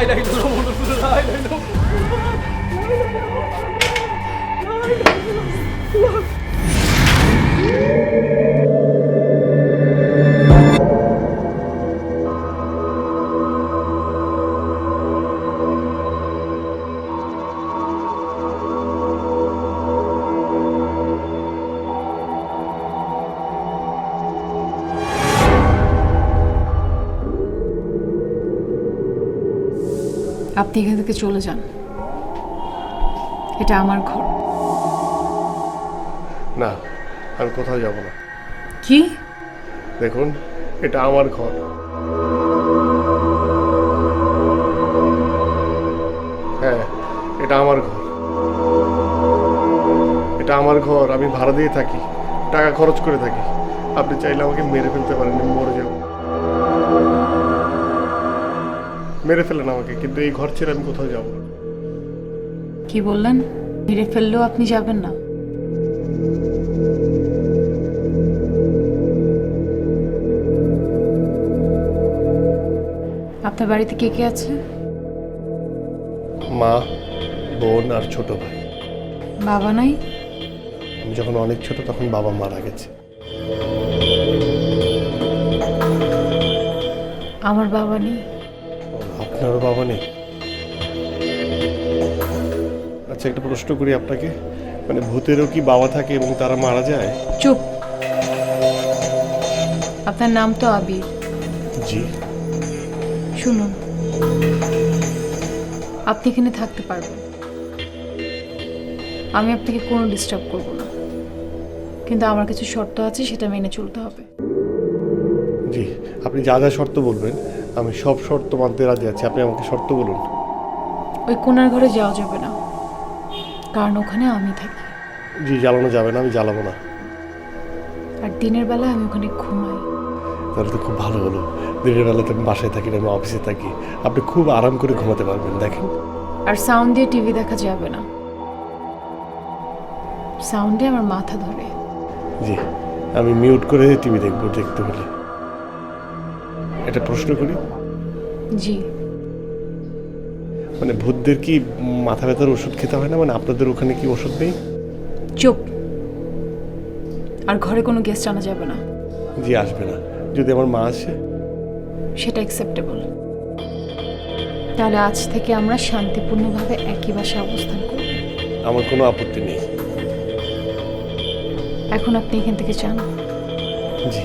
ইলাহা ইল্লাল্লাহ মুহাম্মাদুর রাসূলুল্লাহ লা ইলাহা ইল্লাল্লাহ। আপনি এখান থেকে চলে যান, এটা আমার ঘর। না, আমি কোথাও যাব না। কি? দেখুন, এটা আমার ঘর। হ্যাঁ, এটা আমার ঘর। এটা আমার ঘর, আমি ভাড়া দিয়ে থাকি, টাকা খরচ করে থাকি। আপনি চাইলে আমাকে মেরে ফেলতে পারেন, আমি মরে যাব। মেরে ফেলেন আমাকে, কিন্তু এই ঘর ছেড়ে আমি কোথাও যাব না। কি বললেন? মেরে ফেললেও আপনি যাবেন না? আপনার বাড়িতে কে কে আছে? মা, বোন আর ছোট ভাই। বাবা নাই? আমি যখন অনেক ছোট তখন বাবা মারা গেছে। আমার বাবা নেই। আপনারও বাবা নেই? আচ্ছা, একটা প্রশ্ন করি আপনাকে, মানে ভূতেরও কি বাবা থাকে এবং তারা মারা যায়? চুপ। আপনার নাম তো আবির। জি। শুনুন, আপনি এখানে থাকতে পারবেন, আমি আপনাকে কোনো ডিস্টার্ব করব না, কিন্তু আমার কিছু শর্ত আছে, সেটা মেনে চলতে হবে। জি, আপনি যা যা শর্ত বলবেন আমি সব শর্ত মানতে রাজি আছি। আপনি আমাকে শর্ত বলুন। ওই কোনার ঘরে যাওয়া যাবে না, কারণ ওখানে আমি থাকি। জি, জ্বালানো যাবে না, আমি জ্বালাবো না। আর দিনের বেলা আমি ওখানে ঘুমাই। তাহলে তো খুব ভালো হলো। দিনের বেলাতে আমি বাসায় থাকি না, আমি অফিসে থাকি। আপনি খুব আরাম করে ঘুমাতে পারবেন। দেখেন, আর সাউন্ড দিয়ে টিভি দেখা যাবে না, সাউন্ডে আমার মাথা ধরে। জি, আমি মিউট করে টিভি দেখবো দেখতে হলে। একটা প্রশ্ন করি, জি। মানে ভূতদের কি মাথা ব্যথার ওষুধ খেতে হয় না? মানে আপনাদের ওখানে কি ওষুধ নেই? চুপ। আর ঘরে কোনো গেস্ট আনা যাবে না। জি, আসবে না। যদি আমার মা আসে? সেটা অ্যাকসেপ্টেবল। তাহলে আজ থেকে আমরা শান্তিপূর্ণভাবে একই বাসায় অবস্থান করব। আমার কোনো আপত্তি নেই। এখন আপনি এখান থেকে যান। জি।